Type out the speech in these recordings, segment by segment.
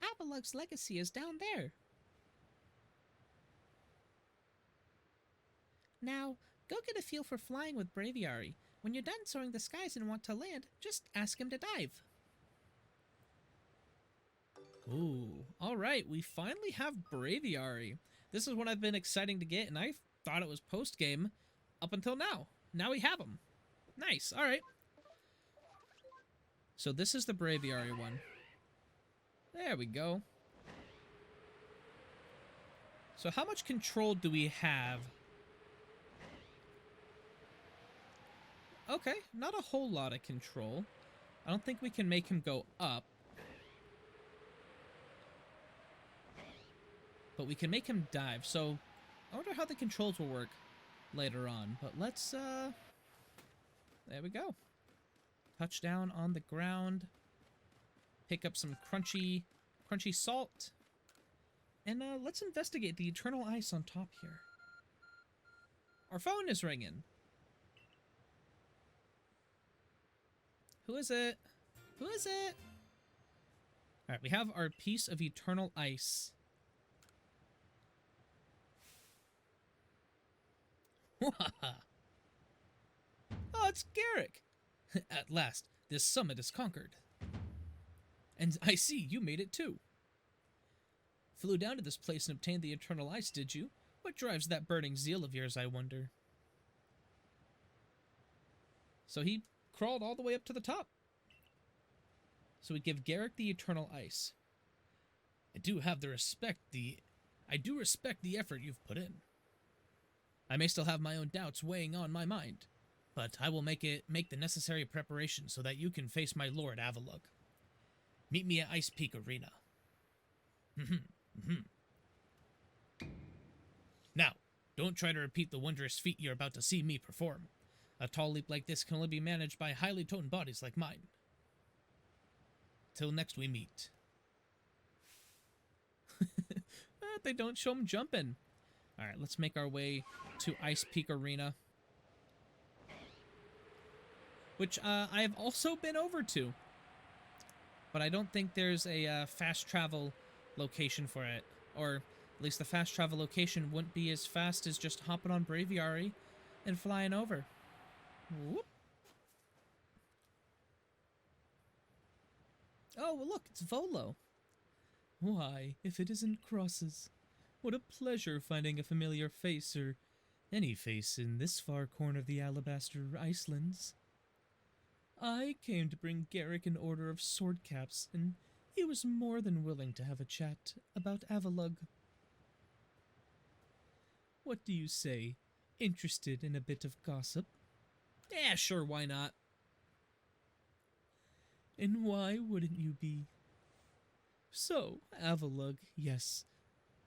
Avalug's legacy is down there. Now, go get a feel for flying with Braviary. When you're done soaring the skies and want to land, just ask him to dive. Ooh, alright, we finally have Braviary. This is what I've been exciting to get, and I thought it was post-game up until now. Now we have him. Nice, alright. So this is the Braviary one. There we go. So how much control do we have? Okay, not a whole lot of control. I don't think we can make him go up. But we can make him dive, so I wonder how the controls will work later on. But let's, there we go. Touchdown on the ground. Pick up some crunchy salt. And let's investigate the eternal ice on top here. Our phone is ringing. Who is it? Who is it? Alright, we have our piece of eternal ice. Oh, it's Garrick! At last, this summit is conquered. And I see you made it too. Flew down to this place and obtained the eternal ice, did you? What drives that burning zeal of yours, I wonder? So he crawled all the way up to the top. So we give Garrick the eternal ice. I do respect the effort you've put in. I may still have my own doubts weighing on my mind, but I will make the necessary preparation so that you can face my lord Avalug. Meet me at Ice Peak Arena. Now, don't try to repeat the wondrous feat you're about to see me perform. A tall leap like this can only be managed by highly toned bodies like mine. Till next we meet. They don't show him jumping. Alright, let's make our way to Ice Peak Arena. Which I have also been over to. But I don't think there's a fast travel location for it. Or at least the fast travel location wouldn't be as fast as just hopping on Braviary and flying over. Whoop. Oh, well, look, it's Volo. Why, if it isn't Crosses. What a pleasure finding a familiar face, or any face, in this far corner of the Alabaster Icelands. I came to bring Garrick an order of sword caps, and he was more than willing to have a chat about Avalug. What do you say? Interested in a bit of gossip? Yeah, sure, why not? And why wouldn't you be? So, Avalug, yes,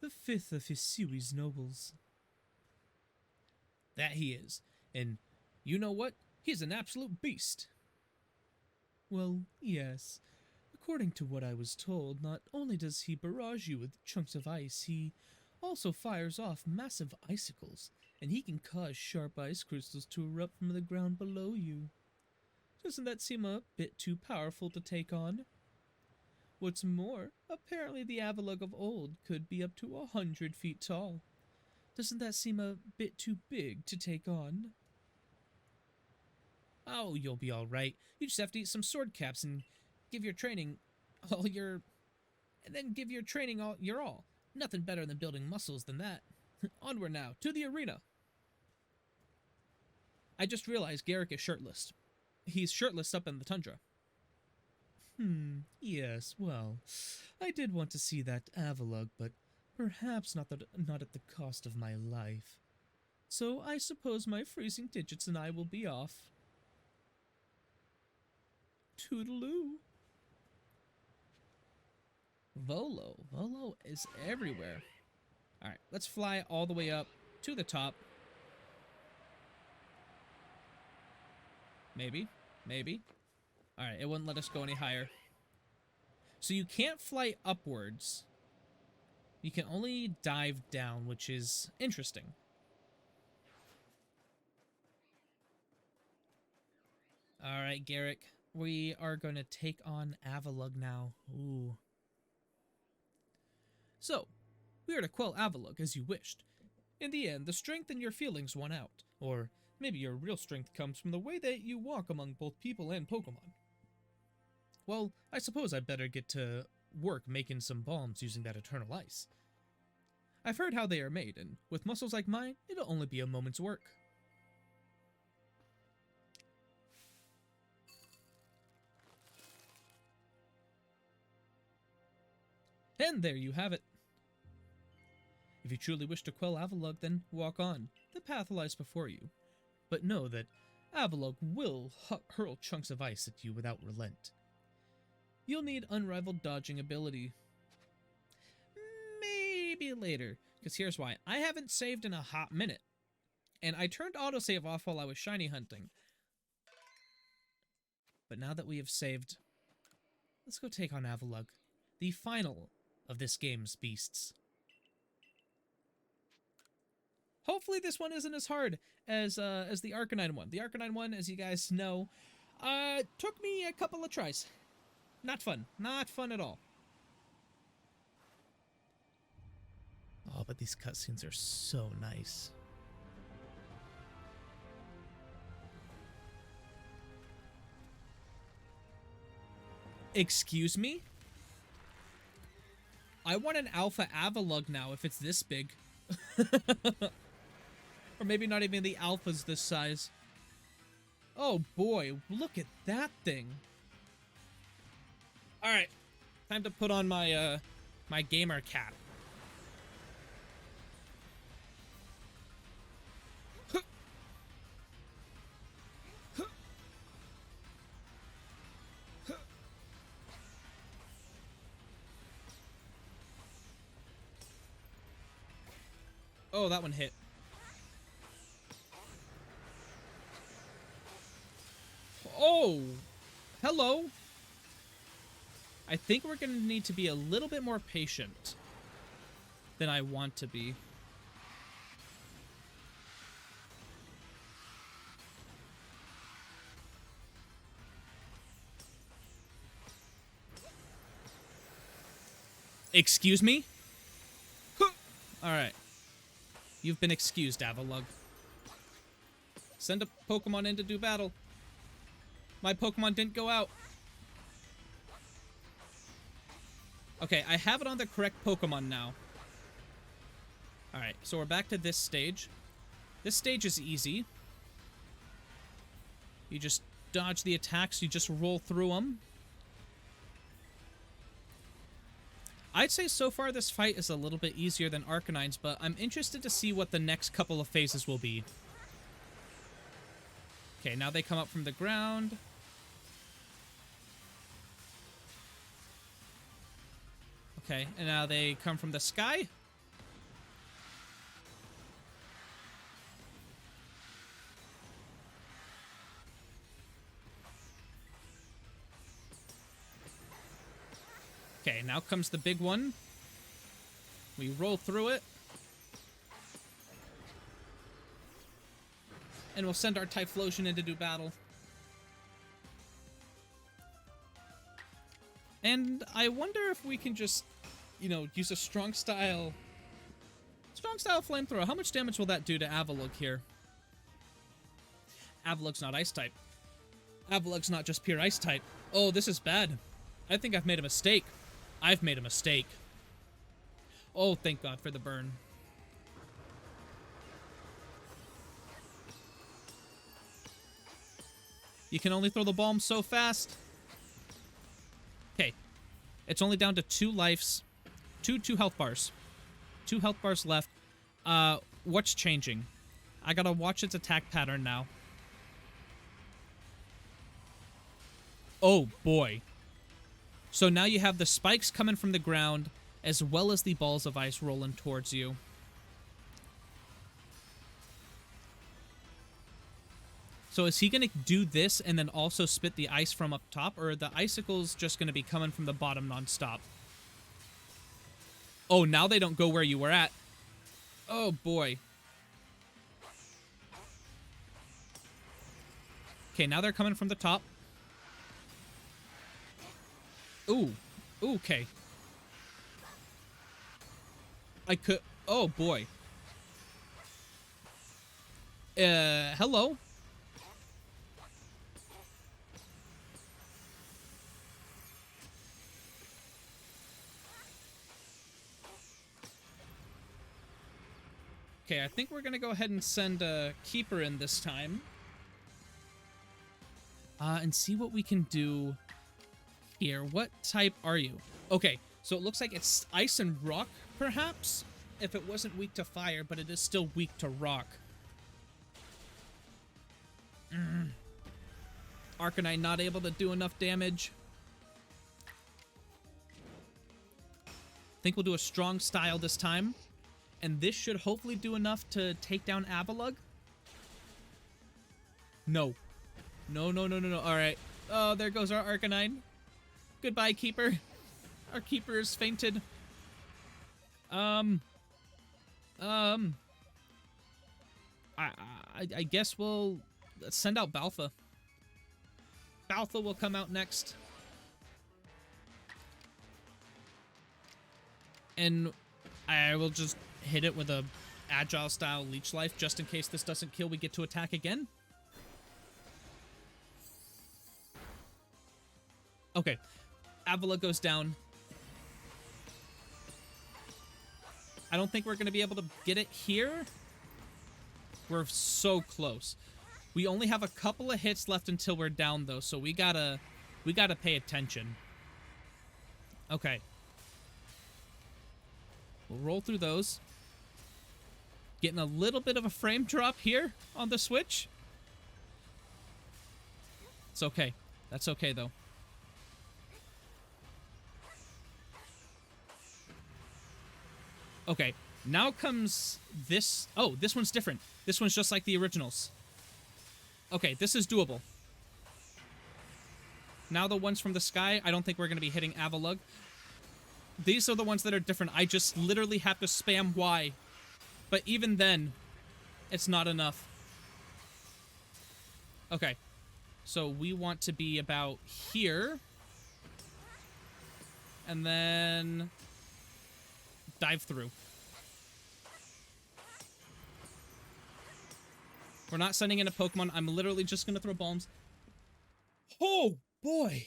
the fifth of Hisui's nobles. That he is, and you know what? He's an absolute beast. Well, yes. According to what I was told, not only does he barrage you with chunks of ice, he also fires off massive icicles, and he can cause sharp ice crystals to erupt from the ground below you. Doesn't that seem a bit too powerful to take on? What's more, apparently the Avalug of old could be up to 100 feet tall. Doesn't that seem a bit too big to take on? Oh, you'll be alright. You just have to eat some sword caps and give your training all your... And then give your training all your all. Nothing better than building muscles than that. Onward now, to the arena. I just realized Garrick is shirtless. He's shirtless up in the tundra. Yes, well, I did want to see that Avalug, but perhaps not at the cost of my life. So I suppose my freezing digits and I will be off. Toodaloo. Volo is everywhere. Alright, let's fly all the way up to the top. Maybe. Alright, it wouldn't let us go any higher. So you can't fly upwards. You can only dive down, which is interesting. Alright, Garrick. We are going to take on Avalug now. Ooh. So, we are to quell Avalugg as you wished. In the end, the strength in your feelings won out. Or maybe your real strength comes from the way that you walk among both people and Pokemon. Well, I suppose I'd better get to work making some bombs using that Eternal Ice. I've heard how they are made, and with muscles like mine, it'll only be a moment's work. And there you have it. If you truly wish to quell Avalugg, then walk on. The path lies before you. But know that Avalugg will hurl chunks of ice at you without relent. You'll need unrivaled dodging ability. Maybe later, because here's why. I haven't saved in a hot minute. And I turned autosave off while I was shiny hunting. But now that we have saved, let's go take on Avalugg, the final of this game's beasts. Hopefully this one isn't as hard as the Arcanine one. The Arcanine one, as you guys know, took me a couple of tries. Not fun. Not fun at all. Oh, but these cutscenes are so nice. Excuse me? I want an Alpha Avalugg now if it's this big. Or maybe not even the Alpha's this size. Oh boy, look at that thing. Alright, time to put on my, my gamer cap. Oh, that one hit. Oh, hello. I think we're going to need to be a little bit more patient than I want to be. Excuse me? Alright. You've been excused, Avalugg. Send a Pokemon in to do battle. My Pokemon didn't go out. Okay, I have it on the correct Pokemon now. Alright, so we're back to this stage. This stage is easy. You just dodge the attacks, you just roll through them. I'd say so far this fight is a little bit easier than Arcanine's, but I'm interested to see what the next couple of phases will be. Okay, now they come up from the ground. Okay, and now they come from the sky. Okay, now comes the big one. We roll through it. And we'll send our Typhlosion in to do battle. And I wonder if we can just, you know, use a strong style flamethrower. How much damage will that do to Avalugg here? Avalugg's not ice type. Avalugg's not just pure ice type. Oh, this is bad. I think I've made a mistake. I've made a mistake. Oh, thank God for the burn. You can only throw the bomb so fast. Okay. It's only down to 2 lives. Two health bars. 2 health bars left. What's changing? I gotta watch its attack pattern now. Oh, boy. So now you have the spikes coming from the ground, as well as the balls of ice rolling towards you. So is he going to do this and then also spit the ice from up top, or are the icicles just going to be coming from the bottom nonstop? Oh, now they don't go where you were at. Oh, boy. Okay, now they're coming from the top. Ooh. Ooh, okay. I could... Oh, boy. Hello? Okay, I think we're gonna go ahead and send a Keeper in this time. And see what we can do here. What type are you? Okay, so it looks like it's Ice and Rock, perhaps? If it wasn't weak to fire, but it is still weak to rock. Arcanine not able to do enough damage. Think we'll do a strong style this time. And this should hopefully do enough to take down Avalugg. No. No, no, no, no, no. Alright. Oh, there goes our Arcanine. Goodbye, Keeper. Our Keeper is fainted. I guess we'll send out Baltha. Baltha will come out next. And I will just hit it with a agile style leech life just in case this doesn't kill. We get to attack again. Okay. Avalugg goes down. I don't think we're going to be able to get it here. We're so close. We only have a couple of hits left until we're down, though, so we gotta pay attention. Okay. We'll roll through those. Getting a little bit of a frame drop here on the Switch. It's okay. That's okay, though. Okay, now comes this... Oh, this one's different. This one's just like the originals. Okay, this is doable. Now the ones from the sky, I don't think we're going to be hitting Avalugg. These are the ones that are different. I just literally have to spam Y. But even then, it's not enough. Okay, so we want to be about here. And then... dive through. We're not sending in a Pokemon. I'm literally just going to throw bombs. Oh, boy.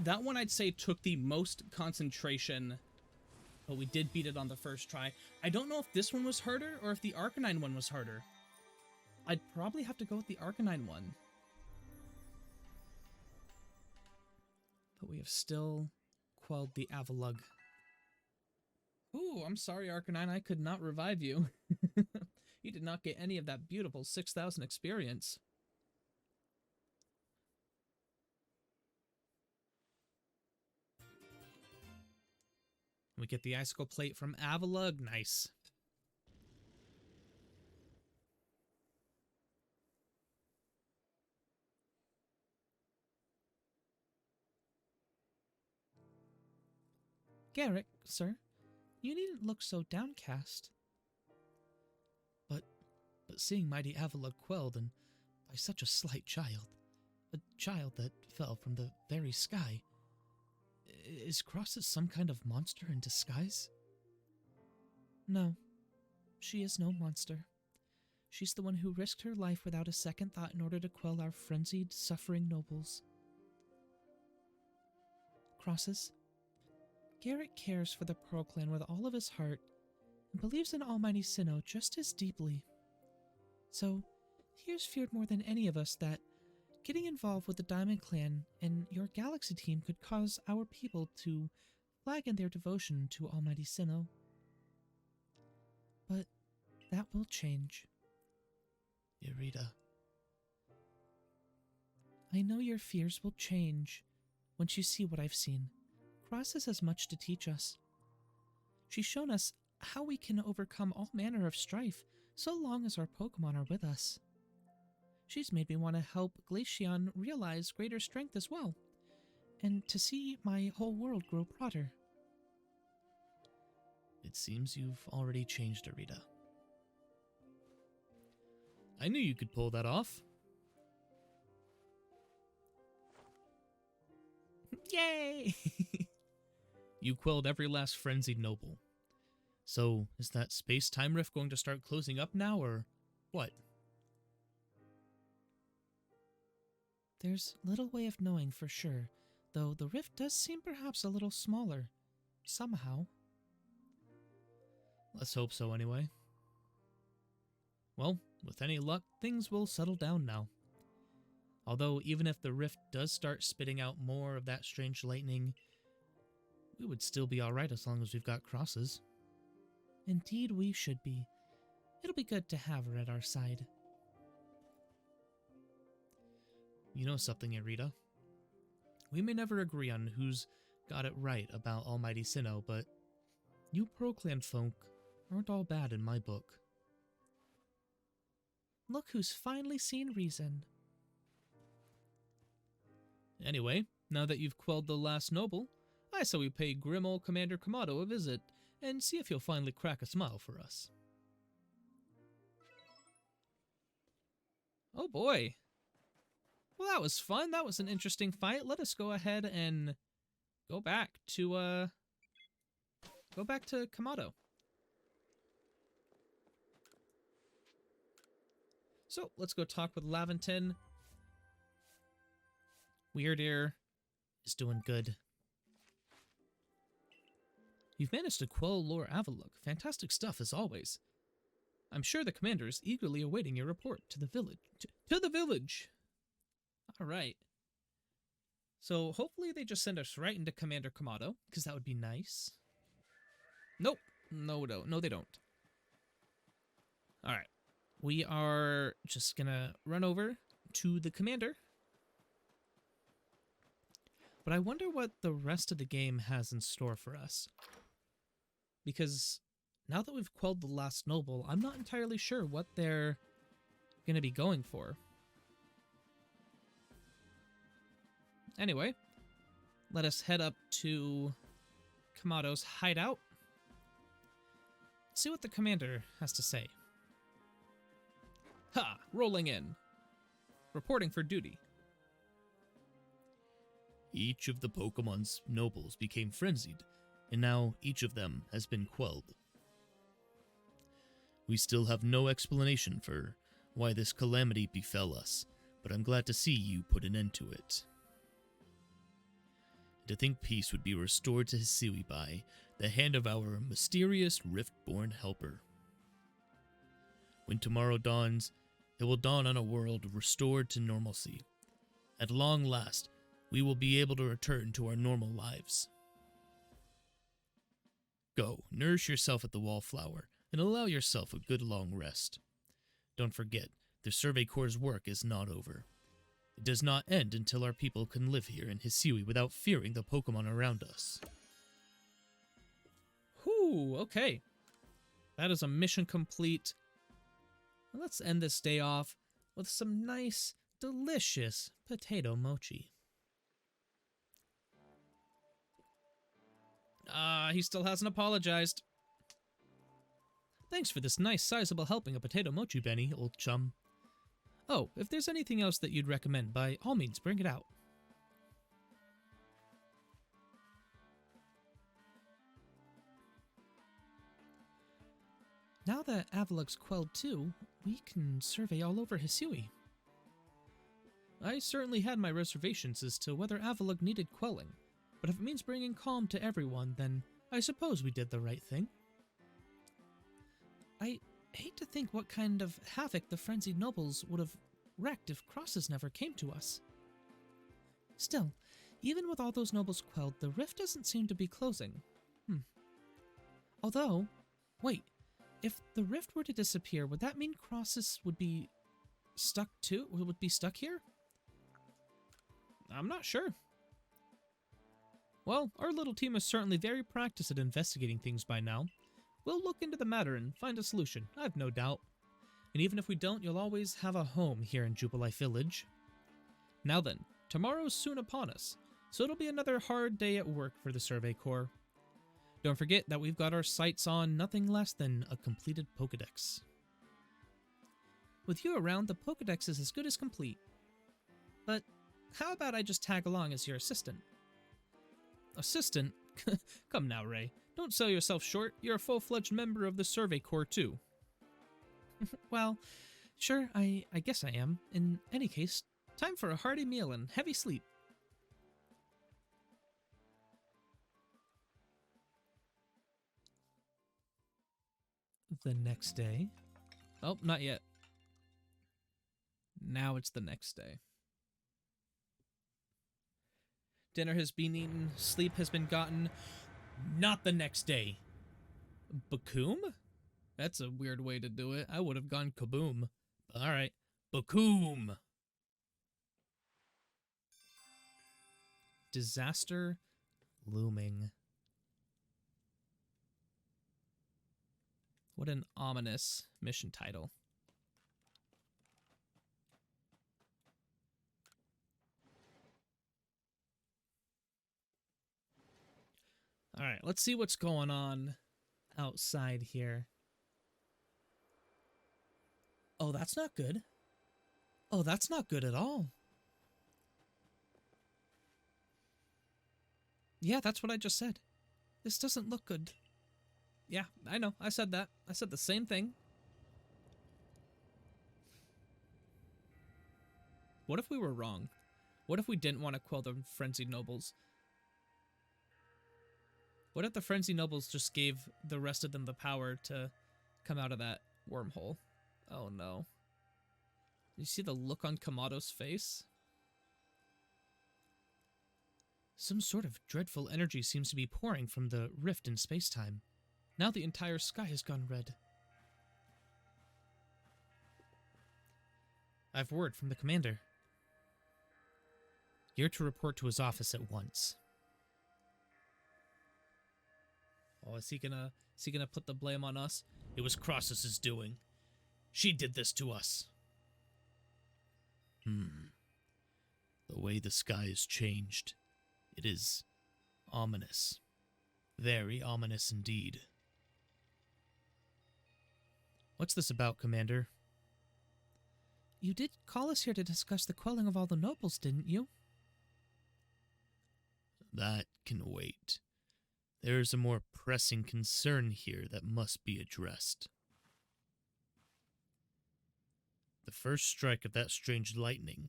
That one, I'd say, took the most concentration. But we did beat it on the first try. I don't know if this one was harder or if the Arcanine one was harder. I'd probably have to go with the Arcanine one. But we have still quelled the Avalugg. Ooh, I'm sorry, Arcanine. I could not revive you. You did not get any of that beautiful 6,000 experience. We get the Icicle Plate from Avalugg. Nice. Garrick, sir, you needn't look so downcast. But seeing mighty Avalugg quelled, and by such a slight child, a child that fell from the very sky, is Crosses some kind of monster in disguise? No, she is no monster. She's the one who risked her life without a second thought in order to quell our frenzied, suffering nobles. Crosses, Garrett cares for the Pearl Clan with all of his heart, and believes in Almighty Sinnoh just as deeply. So, he has feared more than any of us that getting involved with the Diamond Clan and your Galaxy team could cause our people to flag in their devotion to Almighty Sinnoh. But that will change. Irida. I know your fears will change once you see what I've seen. Crosses has much to teach us. She's shown us how we can overcome all manner of strife so long as our Pokemon are with us. She's made me want to help Glaceon realize greater strength as well, and to see my whole world grow broader. It seems you've already changed, Irida. I knew you could pull that off. Yay! You quelled every last frenzied noble. So, is that space-time rift going to start closing up now, or what? There's little way of knowing for sure, though the rift does seem perhaps a little smaller. Somehow. Let's hope so anyway. Well, with any luck, things will settle down now. Although, even if the rift does start spitting out more of that strange lightning, we would still be alright as long as we've got crosses. Indeed we should be. It'll be good to have her at our side. You know something, Irita? We may never agree on who's got it right about Almighty Sinnoh, but you Pearl-Clan folk aren't all bad in my book. Look who's finally seen reason. Anyway, now that you've quelled the last noble, I say we pay grim old Commander Kamado a visit and see if he'll finally crack a smile for us. Oh boy. Well, that was fun. That was an interesting fight. Let us go ahead and go back to Kamado. So, let's go talk with Laventon. Weird Ear is doing good. You've managed to quell Lord Avalok. Fantastic stuff, as always. I'm sure the commander is eagerly awaiting your report to the village. To the village! Alright. So, hopefully they just send us right into Commander Kamado, because that would be nice. Nope. No, they don't. Alright. We are just gonna run over to the commander. But I wonder what the rest of the game has in store for us. Because now that we've quelled the last noble, I'm not entirely sure what they're going to be going for. Anyway, let us head up to Kamado's hideout. See what the commander has to say. Ha! Rolling in. Reporting for duty. Each of the Pokemon's nobles became frenzied, and now each of them has been quelled. We still have no explanation for why this calamity befell us, but I'm glad to see you put an end to it. To think peace would be restored to Hisui by the hand of our mysterious Rift-born helper. When tomorrow dawns, it will dawn on a world restored to normalcy. At long last, we will be able to return to our normal lives. Go, nourish yourself at the Wallflower, and allow yourself a good long rest. Don't forget, the Survey Corps' work is not over. It does not end until our people can live here in Hisui without fearing the Pokemon around us. Whew, okay. That is a mission complete. Let's end this day off with some nice, delicious potato mochi. He still hasn't apologized. Thanks for this nice, sizable helping of potato mochi, Benny, old chum. Oh, if there's anything else that you'd recommend, by all means, bring it out. Now that Avalok's quelled too, we can survey all over Hisui. I certainly had my reservations as to whether Avalok needed quelling, but if it means bringing calm to everyone, then I suppose we did the right thing. I hate to think what kind of havoc the frenzied nobles would have wrecked if crosses never came to us. Still, even with all those nobles quelled, the rift doesn't seem to be closing. Although, wait, if the rift were to disappear, would that mean crosses would be stuck too? Would be stuck here? I'm not sure. Well, our little team is certainly very practiced at investigating things by now. We'll look into the matter and find a solution, I've no doubt. And even if we don't, you'll always have a home here in Jubilife Village. Now then, tomorrow's soon upon us, so it'll be another hard day at work for the Survey Corps. Don't forget that we've got our sights on nothing less than a completed Pokedex. With you around, the Pokedex is as good as complete. But how about I just tag along as your assistant? Assistant? Come now, Ray. Don't sell yourself short. You're a full-fledged member of the Survey Corps, too. Well, sure, I guess I am. In any case, time for a hearty meal and heavy sleep. The next day. Oh, not yet. Now it's the next day. Dinner has been eaten, sleep has been gotten. Not the next day. Bakum? That's a weird way to do it. I would have gone kaboom. Alright. Bakum! Disaster looming. What an ominous mission title. Alright, let's see what's going on outside here. Oh, that's not good. Oh, that's not good at all. Yeah, that's what I just said. This doesn't look good. Yeah, I know. I said that. I said the same thing. What if we were wrong? What if we didn't want to quell the frenzied nobles? What if the frenzied nobles just gave the rest of them the power to come out of that wormhole? Oh no. You see the look on Kamado's face? Some sort of dreadful energy seems to be pouring from the rift in space-time. Now the entire sky has gone red. I've word from the commander. You're to report to his office at once. Oh, is he gonna put the blame on us? It was Crosses' doing. She did this to us. The way the sky has changed. It is ominous. Very ominous indeed. What's this about, Commander? You did call us here to discuss the quelling of all the nobles, didn't you? That can wait. There is a more pressing concern here that must be addressed. The first strike of that strange lightning,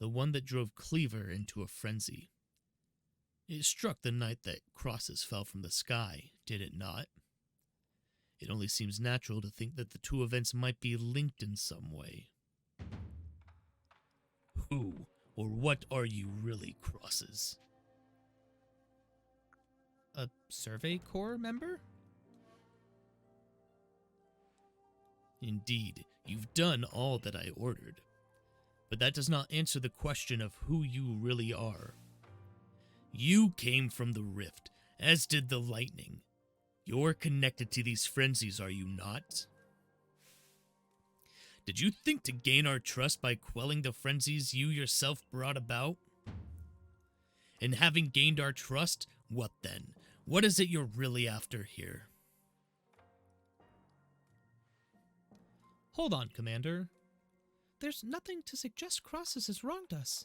the one that drove Cleaver into a frenzy. It struck the night that Crosses fell from the sky, did it not? It only seems natural to think that the two events might be linked in some way. Who or what are you really, Crosses? A Survey Corps member? Indeed, you've done all that I ordered. But that does not answer the question of who you really are. You came from the rift, as did the lightning. You're connected to these frenzies, are you not? Did you think to gain our trust by quelling the frenzies you yourself brought about? And having gained our trust, what then? What is it you're really after here? Hold on, Commander. There's nothing to suggest Crosses has wronged us.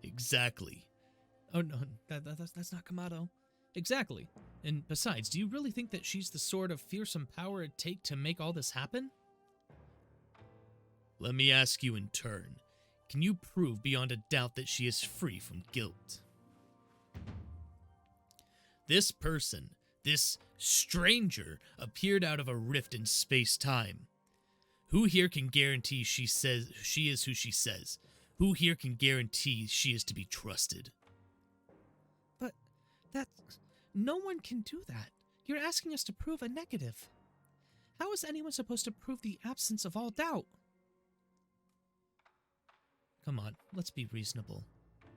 Exactly. Oh, no, that's not Kamado. Exactly. And besides, do you really think that she's the sort of fearsome power it'd take to make all this happen? Let me ask you in turn. Can you prove beyond a doubt that she is free from guilt? This person, this stranger, appeared out of a rift in space-time. Who here can guarantee she is who she says? Who here can guarantee she is to be trusted? But no one can do that. You're asking us to prove a negative. How is anyone supposed to prove the absence of all doubt? Come on, let's be reasonable.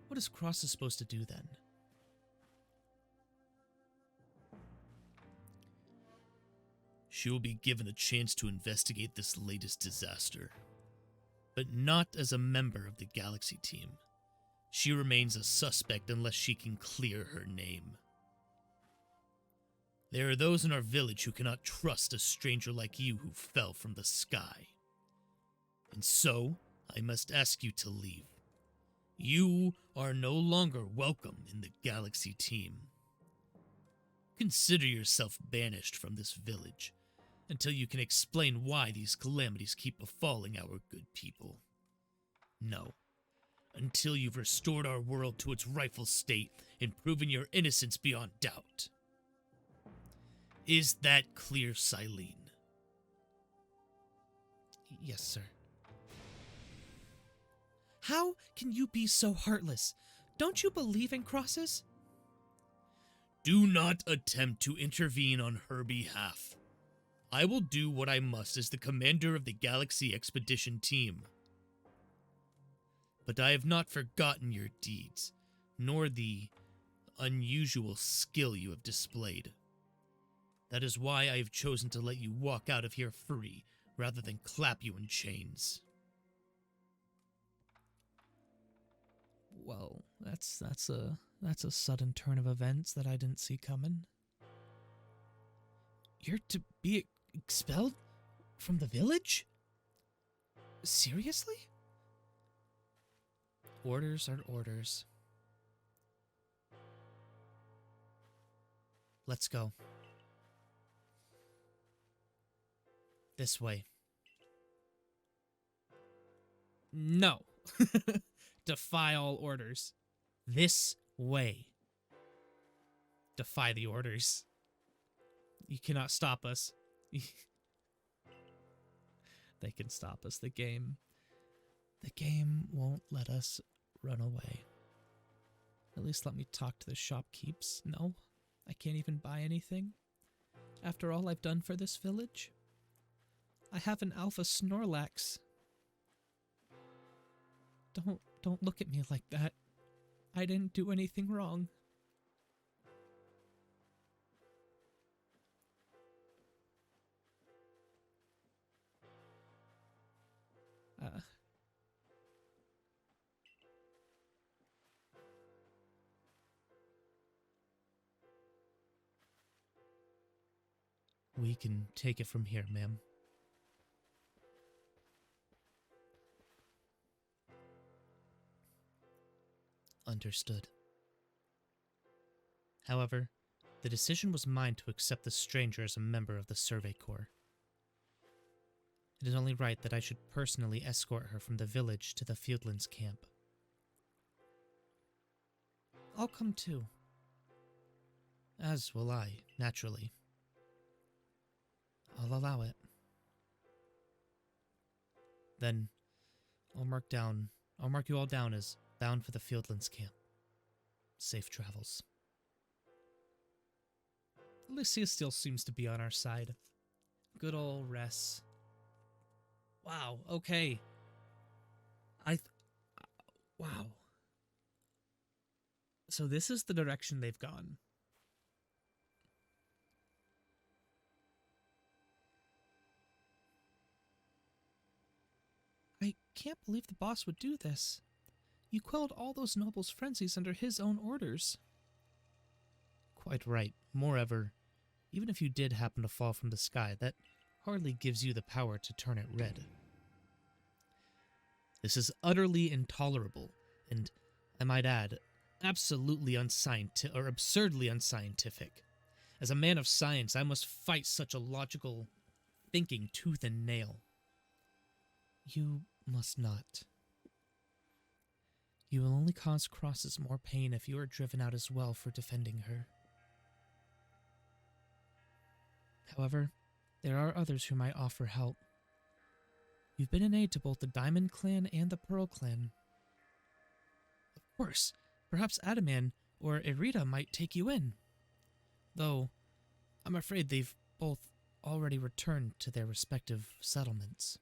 What is Crosses supposed to do then? She will be given a chance to investigate this latest disaster. But not as a member of the Galaxy team. She remains a suspect unless she can clear her name. There are those in our village who cannot trust a stranger like you who fell from the sky. And so, I must ask you to leave. You are no longer welcome in the Galaxy team. Consider yourself banished from this village until you can explain why these calamities keep befalling our good people. No, until you've restored our world to its rightful state and proven your innocence beyond doubt. Is that clear, Silene? Yes, sir. How can you be so heartless? Don't you believe in crosses? Do not attempt to intervene on her behalf. I will do what I must as the commander of the Galaxy Expedition team. But I have not forgotten your deeds, nor the unusual skill you have displayed. That is why I have chosen to let you walk out of here free, rather than clap you in chains. Well, that's a sudden turn of events that I didn't see coming. You're to be expelled from the village? Seriously? Orders are orders. Let's go. This way. No. Defy all orders. This way. Defy the orders. You cannot stop us. They can stop us. The game won't let us run away. At least let me talk to the shopkeepers. No, I can't even buy anything. After all I've done for this village, I have an alpha Snorlax. Don't look at me like that. I didn't do anything wrong. We can take it from here, ma'am. Understood. However, the decision was mine to accept the stranger as a member of the Survey Corps. It is only right that I should personally escort her from the village to the Fieldlands camp. I'll come too. As will I, naturally. I'll allow it. Then, I'll mark you all down as bound for the Fieldlands camp. Safe travels. Lucia still seems to be on our side. Good old Ress. Wow, okay. Wow. So this is the direction they've gone. I can't believe the boss would do this. You quelled all those nobles' frenzies under his own orders. Quite right. Moreover, even if you did happen to fall from the sky, that hardly gives you the power to turn it red. This is utterly intolerable, and, I might add, absolutely absurdly unscientific. As a man of science, I must fight such illogical thinking tooth and nail. You must not. You will only cause Crosses more pain if you are driven out as well for defending her. However, there are others who might offer help. You've been an aid to both the Diamond Clan and the Pearl Clan. Of course, perhaps Adaman or Irida might take you in. Though, I'm afraid they've both already returned to their respective settlements.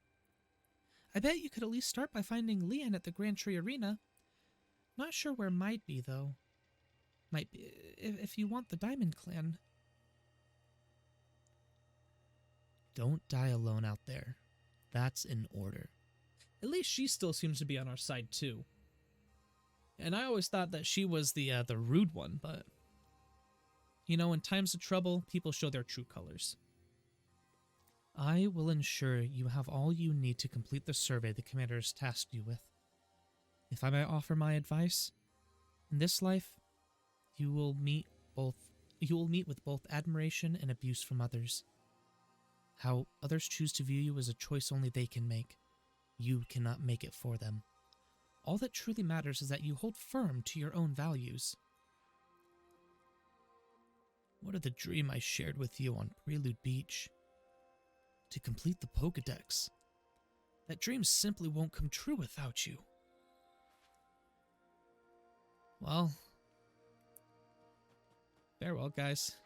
I bet you could at least start by finding Leon at the Grand Tree Arena. Not sure where might be, though. Might be, if you want the Diamond Clan. Don't die alone out there. That's in order. At least she still seems to be on our side, too. And I always thought that she was the rude one, but... You know, in times of trouble, people show their true colors. I will ensure you have all you need to complete the survey the commander has tasked you with. If I may offer my advice, in this life, you will meet with both admiration and abuse from others. How others choose to view you is a choice only they can make. You cannot make it for them. All that truly matters is that you hold firm to your own values. What of the dream I shared with you on Prelude Beach? To complete the Pokédex. That dream simply won't come true without you. Well, farewell, guys.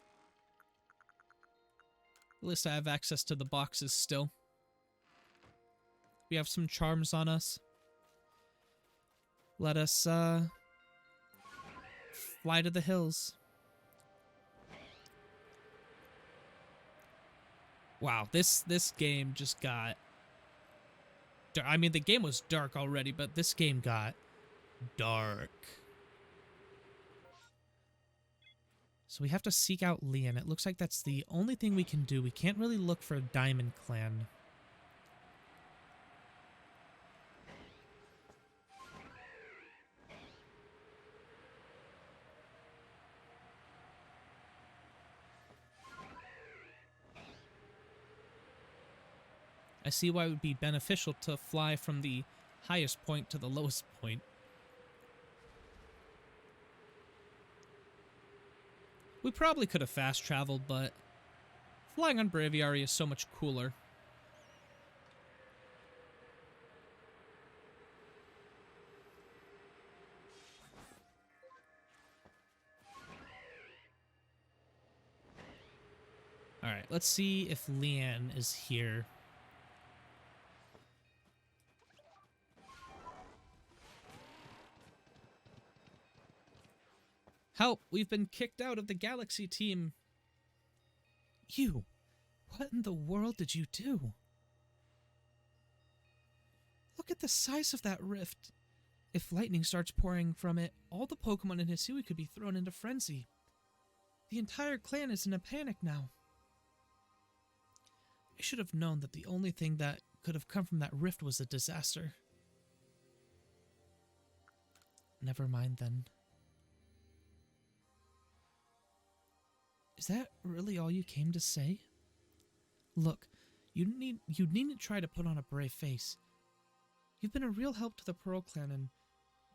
At least I have access to the boxes still. We have some charms on us. Let us, fly to the hills. Wow, this game just got... I mean, the game was dark already, but this game got dark. So we have to seek out Leon. It looks like that's the only thing we can do. We can't really look for a Diamond Clan. I see why it would be beneficial to fly from the highest point to the lowest point. We probably could have fast traveled, but flying on Braviary is so much cooler. Alright, let's see if Leanne is here. Help! We've been kicked out of the Galaxy team. You! What in the world did you do? Look at the size of that rift. If lightning starts pouring from it, all the Pokemon in Hisui could be thrown into frenzy. The entire clan is in a panic now. I should have known that the only thing that could have come from that rift was a disaster. Never mind then. Is that really all you came to say? Look, you needn't try to put on a brave face. You've been a real help to the Pearl Clan, and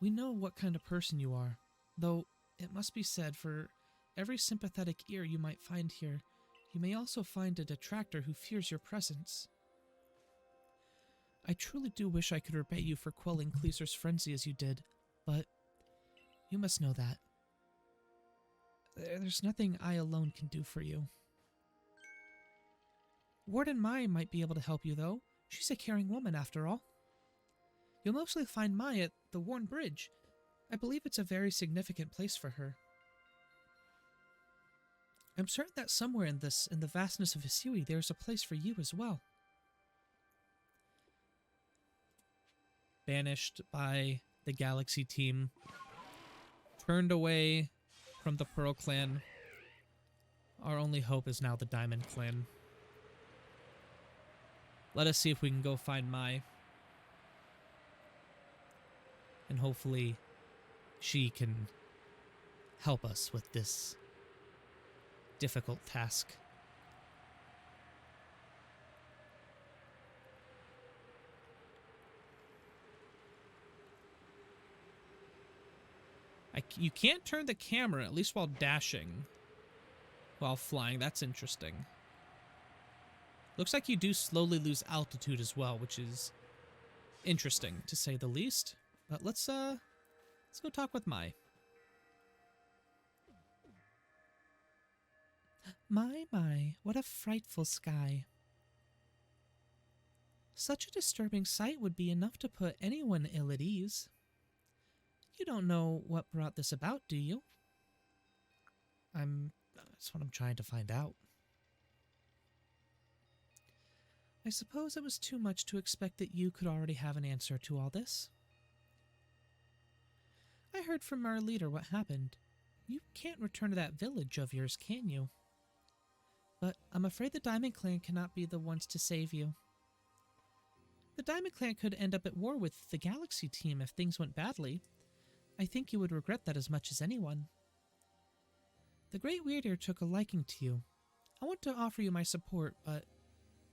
we know what kind of person you are. Though, it must be said, for every sympathetic ear you might find here, you may also find a detractor who fears your presence. I truly do wish I could repay you for quelling Kleaser's frenzy as you did, but you must know that there's nothing I alone can do for you. Warden Mai might be able to help you, though. She's a caring woman, after all. You'll mostly find Mai at the Worn Bridge. I believe it's a very significant place for her. I'm certain that somewhere in the vastness of Hisui, there's a place for you as well. Banished by the Galaxy team. Turned away from the Pearl Clan. Our only hope is now the Diamond Clan. Let us see if we can go find Mai. And hopefully she can help us with this difficult task. You can't turn the camera, at least while dashing. While flying, that's interesting. Looks like you do slowly lose altitude as well, which is interesting, to say the least. But let's go talk with Mai. My, what a frightful sky. Such a disturbing sight would be enough to put anyone ill at ease. You don't know what brought this about, do you? That's what I'm trying to find out. I suppose it was too much to expect that you could already have an answer to all this. I heard from our leader what happened. You can't return to that village of yours, can you? But I'm afraid the Diamond Clan cannot be the ones to save you. The Diamond Clan could end up at war with the Galaxy team if things went badly. I think you would regret that as much as anyone. The Great Weird took a liking to you. I want to offer you my support, but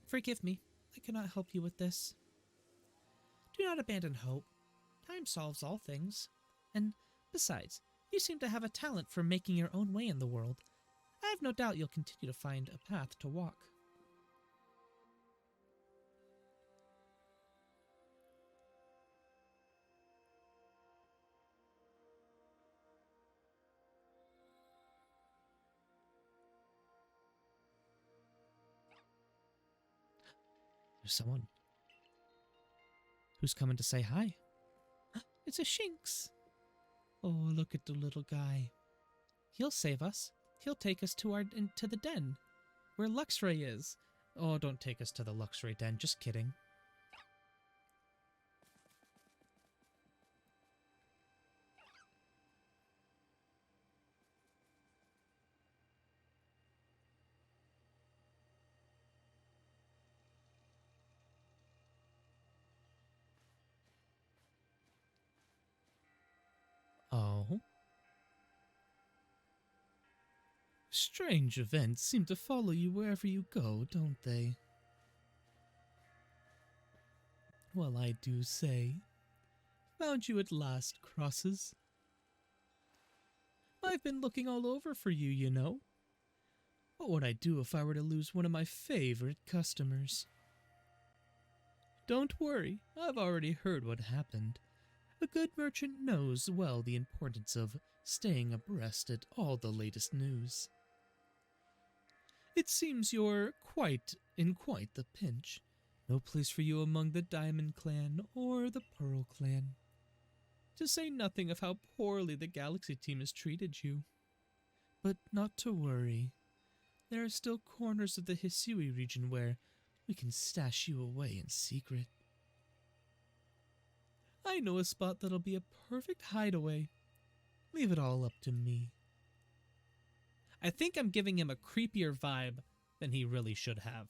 forgive me, I cannot help you with this. Do not abandon hope. Time solves all things. And besides, you seem to have a talent for making your own way in the world. I have no doubt you'll continue to find a path to walk. There's someone who's coming to say hi. It's a Shinx. Oh, look at the little guy. He'll save us. He'll take us into the den, where Luxray is. Oh, don't take us to the Luxray den. Just kidding. Oh. Strange events seem to follow you wherever you go, don't they? Well, I do say. Found you at last, Crosses. I've been looking all over for you, you know. What would I do if I were to lose one of my favorite customers? Don't worry, I've already heard what happened. A good merchant knows well the importance of staying abreast at all the latest news. It seems you're in quite the pinch. No place for you among the Diamond Clan or the Pearl Clan. To say nothing of how poorly the Galaxy team has treated you. But not to worry. There are still corners of the Hisui region where we can stash you away in secret. I know a spot that'll be a perfect hideaway. Leave it all up to me. I think I'm giving him a creepier vibe than he really should have.